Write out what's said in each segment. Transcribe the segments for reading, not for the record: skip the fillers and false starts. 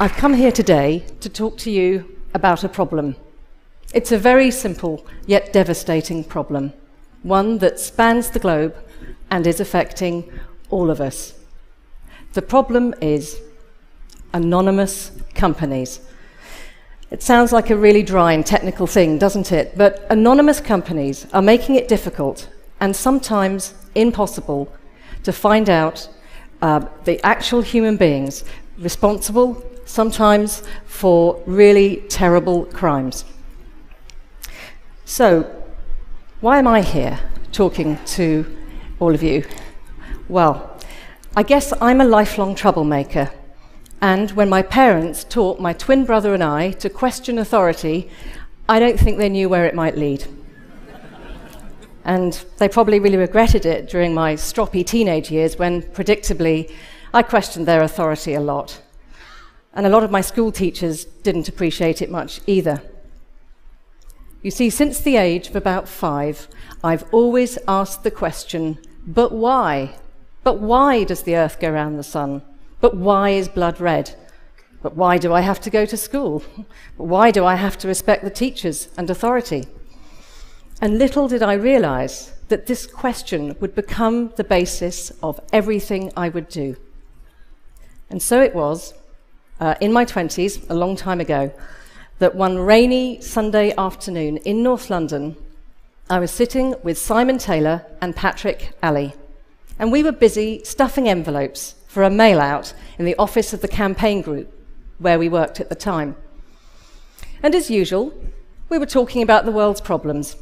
I've come here today to talk to you about a problem. It's a very simple yet devastating problem, one that spans the globe and is affecting all of us. The problem is anonymous companies. It sounds like a really dry and technical thing, doesn't it? But anonymous companies are making it difficult and sometimes impossible to find out the actual human beings responsible, sometimes for really terrible crimes. So, why am I here talking to all of you? Well, I guess I'm a lifelong troublemaker. And when my parents taught my twin brother and I to question authority, I don't think they knew where it might lead. And they probably really regretted it during my stroppy teenage years when, predictably, I questioned their authority a lot. And a lot of my school teachers didn't appreciate it much either. You see, since the age of about 5, I've always asked the question, but why? But why does the earth go round the sun? But why is blood red? But why do I have to go to school? But why do I have to respect the teachers and authority? And little did I realize that this question would become the basis of everything I would do. And so it was, in my 20s, a long time ago, that one rainy Sunday afternoon in North London, I was sitting with Simon Taylor and Patrick Alley, and we were busy stuffing envelopes for a mail-out in the office of the campaign group where we worked at the time. And as usual, we were talking about the world's problems,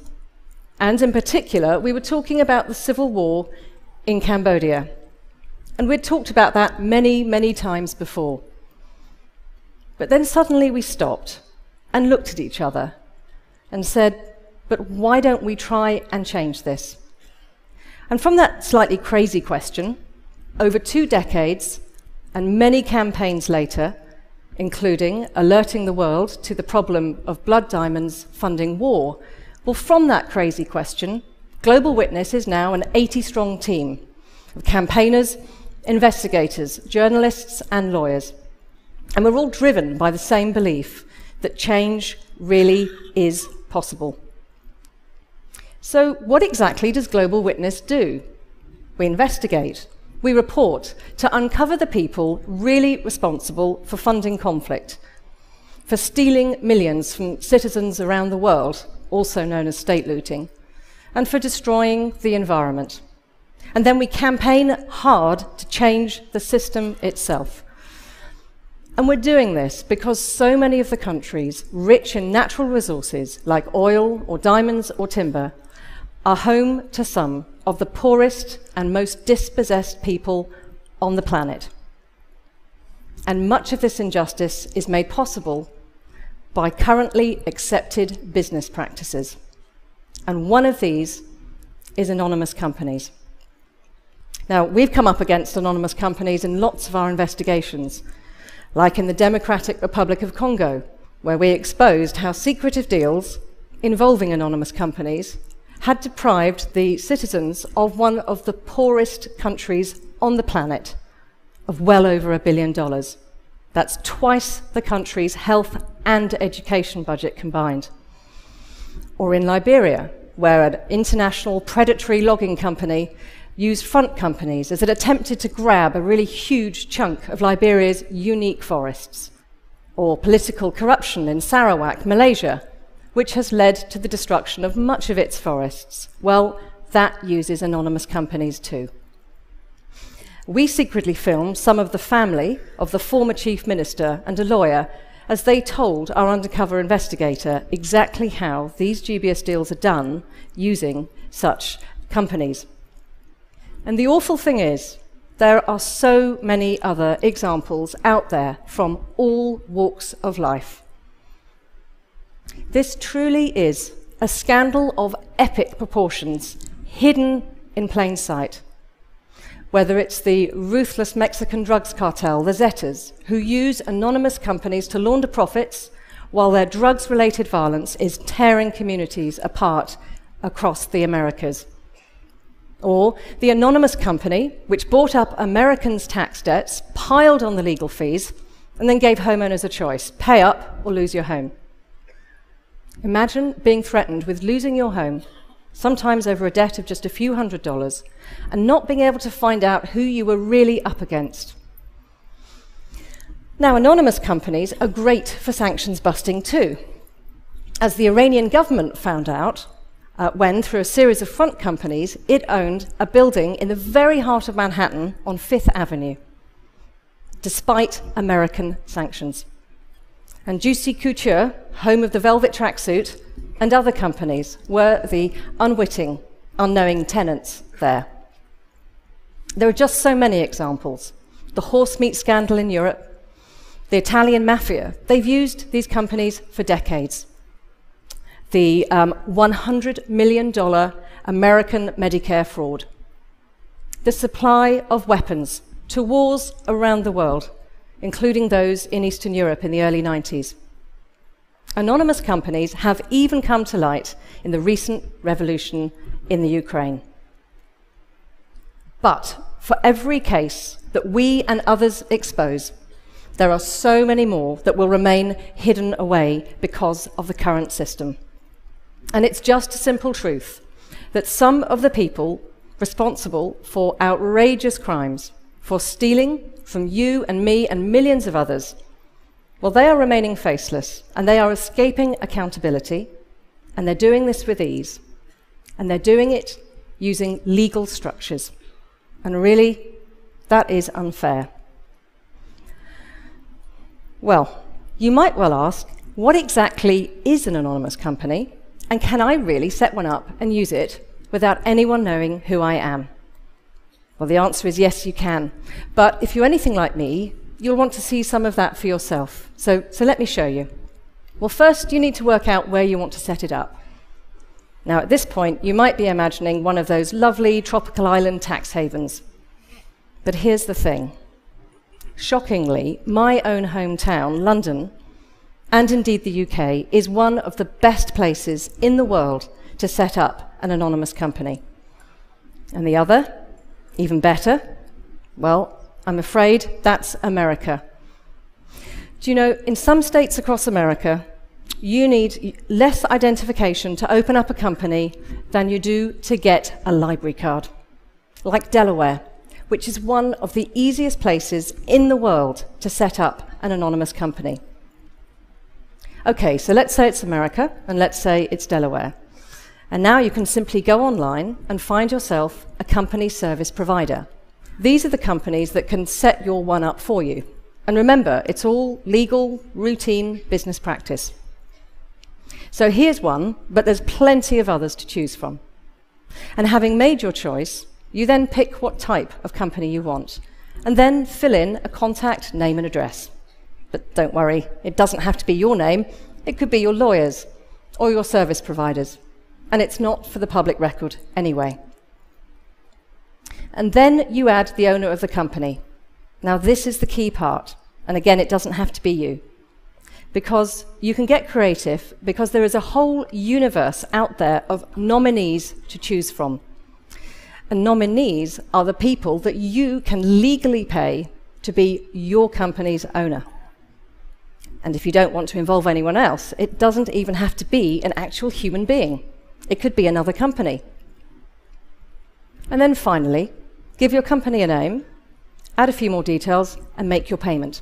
and in particular, we were talking about the civil war in Cambodia. And we'd talked about that many, many times before. But then suddenly we stopped and looked at each other and said, but why don't we try and change this? And from that slightly crazy question, over 2 decades and many campaigns later, including alerting the world to the problem of blood diamonds funding war, well, from that crazy question, Global Witness is now an 80-strong team of campaigners, investigators, journalists, and lawyers. And we're all driven by the same belief that change really is possible. So what exactly does Global Witness do? We investigate. We report to uncover the people really responsible for funding conflict, for stealing millions from citizens around the world, also known as state looting, and for destroying the environment. And then we campaign hard to change the system itself. And we're doing this because so many of the countries rich in natural resources like oil or diamonds or timber are home to some of the poorest and most dispossessed people on the planet. And much of this injustice is made possible by currently accepted business practices. And one of these is anonymous companies. Now, we've come up against anonymous companies in lots of our investigations, like in the Democratic Republic of Congo, where we exposed how secretive deals involving anonymous companies had deprived the citizens of one of the poorest countries on the planet of well over $1 billion. That's twice the country's health and education budget combined. Or in Liberia, where an international predatory logging company used front companies as it attempted to grab a really huge chunk of Liberia's unique forests. Or political corruption in Sarawak, Malaysia, which has led to the destruction of much of its forests. Well, that uses anonymous companies too. We secretly filmed some of the family of the former chief minister and a lawyer as they told our undercover investigator exactly how these dubious deals are done using such companies. And the awful thing is, there are so many other examples out there from all walks of life. This truly is a scandal of epic proportions, hidden in plain sight. Whether it's the ruthless Mexican drugs cartel, the Zetas, who use anonymous companies to launder profits while their drugs-related violence is tearing communities apart across the Americas. Or the anonymous company, which bought up Americans' tax debts, piled on the legal fees, and then gave homeowners a choice: pay up or lose your home. Imagine being threatened with losing your home, sometimes over a debt of just a few $100s, and not being able to find out who you were really up against. Now, anonymous companies are great for sanctions busting too, as the Iranian government found out when, through a series of front companies, it owned a building in the very heart of Manhattan on Fifth Avenue, despite American sanctions. And Juicy Couture, home of the velvet tracksuit, and other companies were the unwitting, unknowing tenants there. There are just so many examples. The horse meat scandal in Europe, the Italian mafia, they've used these companies for decades. The $100 million American Medicare fraud, the supply of weapons to wars around the world, including those in Eastern Europe in the early 90s. Anonymous companies have even come to light in the recent revolution in the Ukraine. But for every case that we and others expose, there are so many more that will remain hidden away because of the current system. And it's just a simple truth that some of the people responsible for outrageous crimes, for stealing from you and me and millions of others, well, they are remaining faceless, and they are escaping accountability, and they're doing this with ease, and they're doing it using legal structures. And really, that is unfair. Well, you might well ask, what exactly is an anonymous company, and can I really set one up and use it without anyone knowing who I am? Well, the answer is yes, you can. But if you're anything like me, you'll want to see some of that for yourself. So let me show you. Well, first, you need to work out where you want to set it up. Now, at this point, you might be imagining one of those lovely tropical island tax havens. But here's the thing. Shockingly, my own hometown, London, and indeed the UK, is one of the best places in the world to set up an anonymous company. And the other, even better, well, I'm afraid that's America. Do you know, in some states across America, you need less identification to open up a company than you do to get a library card. Like Delaware, which is one of the easiest places in the world to set up an anonymous company. Okay, so let's say it's America, and let's say it's Delaware. And now you can simply go online and find yourself a company service provider. These are the companies that can set your one up for you. And remember, it's all legal, routine business practice. So here's one, but there's plenty of others to choose from. And having made your choice, you then pick what type of company you want, and then fill in a contact, name and address. But don't worry, it doesn't have to be your name. It could be your lawyer's or your service provider's. And it's not for the public record anyway. And then you add the owner of the company. Now, this is the key part. And again, it doesn't have to be you. Because you can get creative, because there is a whole universe out there of nominees to choose from. And nominees are the people that you can legally pay to be your company's owner. And if you don't want to involve anyone else, it doesn't even have to be an actual human being. It could be another company. And then finally, give your company a name, add a few more details, and make your payment.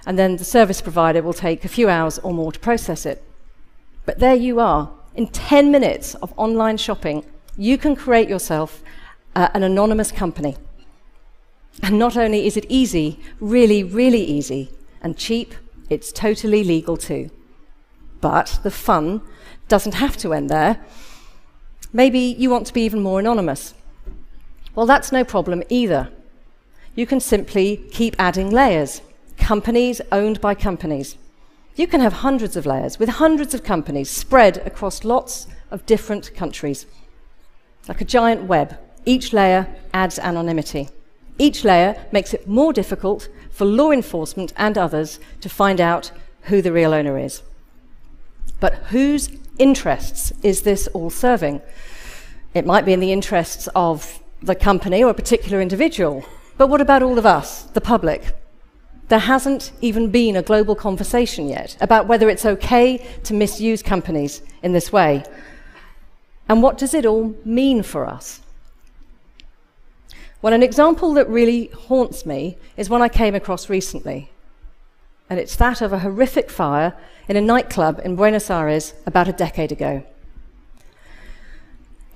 And then the service provider will take a few hours or more to process it. But there you are. In 10 minutes of online shopping, you can create yourself an anonymous company. And not only is it easy, really, really easy, and cheap, it's totally legal too. But the fun doesn't have to end there. Maybe you want to be even more anonymous. Well, that's no problem either. You can simply keep adding layers, companies owned by companies. You can have hundreds of layers with hundreds of companies spread across lots of different countries. Like a giant web, each layer adds anonymity. Each layer makes it more difficult for law enforcement and others to find out who the real owner is. But whose interests is this all serving? It might be in the interests of the company or a particular individual, but what about all of us, the public? There hasn't even been a global conversation yet about whether it's okay to misuse companies in this way. And what does it all mean for us? Well, an example that really haunts me is one I came across recently. And it's that of a horrific fire in a nightclub in Buenos Aires about a decade ago.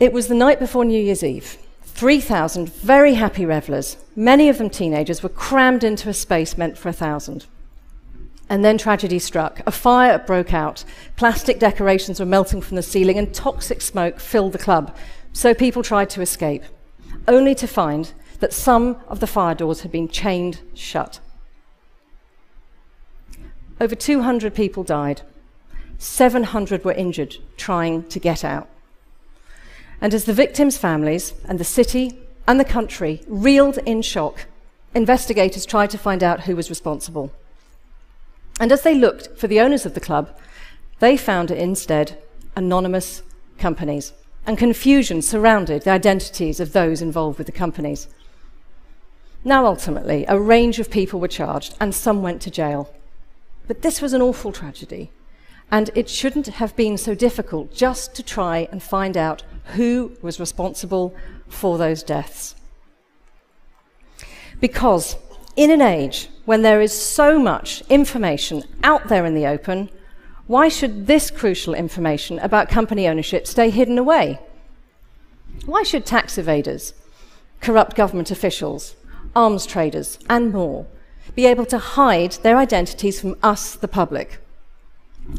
It was the night before New Year's Eve. 3,000 very happy revelers, many of them teenagers, were crammed into a space meant for 1,000. And then tragedy struck. A fire broke out. Plastic decorations were melting from the ceiling and toxic smoke filled the club. So people tried to escape, only to find that some of the fire doors had been chained shut. Over 200 people died. 700 were injured trying to get out. And as the victims' families and the city and the country reeled in shock, investigators tried to find out who was responsible. And as they looked for the owners of the club, they found instead anonymous companies, and confusion surrounded the identities of those involved with the companies. Now, ultimately, a range of people were charged, and some went to jail. But this was an awful tragedy, and it shouldn't have been so difficult just to try and find out who was responsible for those deaths. Because in an age when there is so much information out there in the open, why should this crucial information about company ownership stay hidden away? Why should tax evaders, corrupt government officials, arms traders, and more be able to hide their identities from us, the public?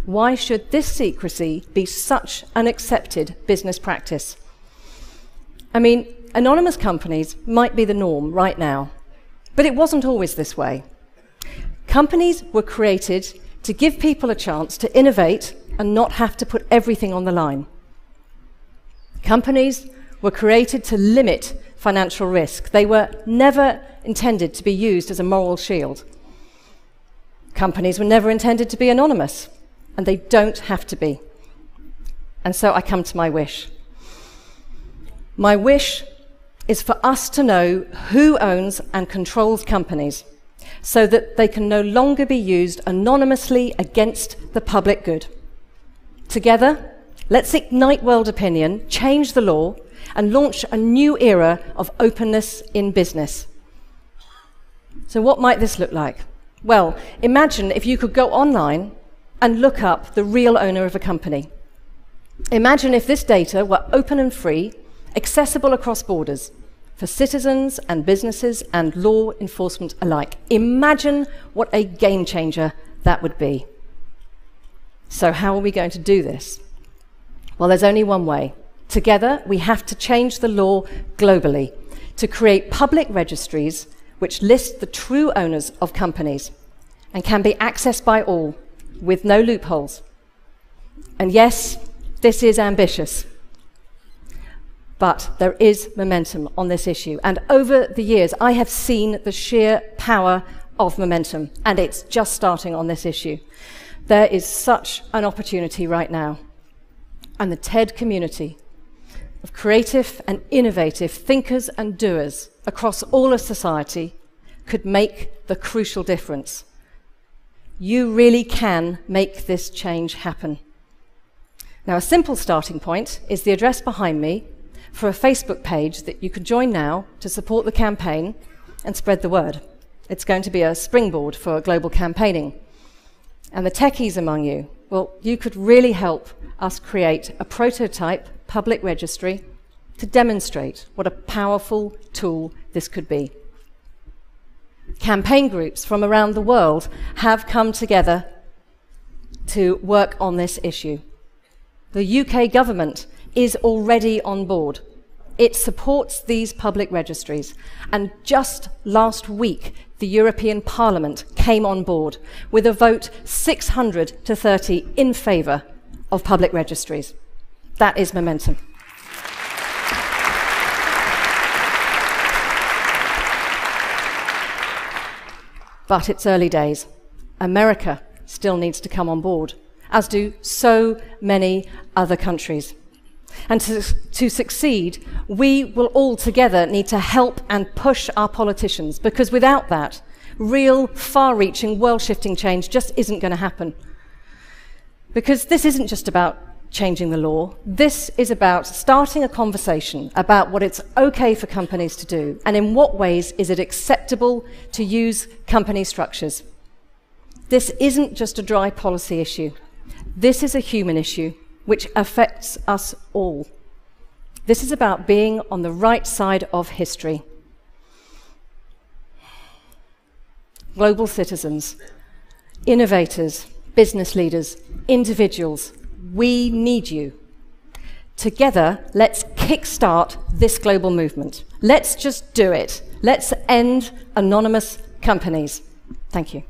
Why should this secrecy be such an accepted business practice? I mean, anonymous companies might be the norm right now, but it wasn't always this way. Companies were created to give people a chance to innovate and not have to put everything on the line. Companies were created to limit financial risk. They were never intended to be used as a moral shield. Companies were never intended to be anonymous, and they don't have to be. And so I come to my wish. My wish is for us to know who owns and controls companies so that they can no longer be used anonymously against the public good. Together, let's ignite world opinion, change the law, and launch a new era of openness in business. So what might this look like? Well, imagine if you could go online and look up the real owner of a company. Imagine if this data were open and free, accessible across borders, for citizens and businesses and law enforcement alike. Imagine what a game changer that would be. So how are we going to do this? Well, there's only one way. Together, we have to change the law globally to create public registries which list the true owners of companies and can be accessed by all with no loopholes. And yes, this is ambitious. But there is momentum on this issue. And over the years, I have seen the sheer power of momentum. And it's just starting on this issue. There is such an opportunity right now. And the TED community of creative and innovative thinkers and doers across all of society could make the crucial difference. You really can make this change happen. Now, a simple starting point is the address behind me for a Facebook page that you can join now to support the campaign and spread the word. It's going to be a springboard for global campaigning. And the techies among you, well, you could really help us create a prototype public registry to demonstrate what a powerful tool this could be. Campaign groups from around the world have come together to work on this issue. The UK government is already on board. It supports these public registries. And just last week, the European Parliament came on board with a vote 600 to 30 in favour of public registries. That is momentum. But it's early days. America still needs to come on board, as do so many other countries. And to succeed, we will all together need to help and push our politicians, because without that, real, far-reaching, world-shifting change just isn't going to happen. Because this isn't just about changing the law. This is about starting a conversation about what it's okay for companies to do, and in what ways is it acceptable to use company structures. This isn't just a dry policy issue. This is a human issue which affects us all. This is about being on the right side of history. Global citizens, innovators, business leaders, individuals, we need you. Together, let's kickstart this global movement. Let's just do it. Let's end anonymous companies. Thank you.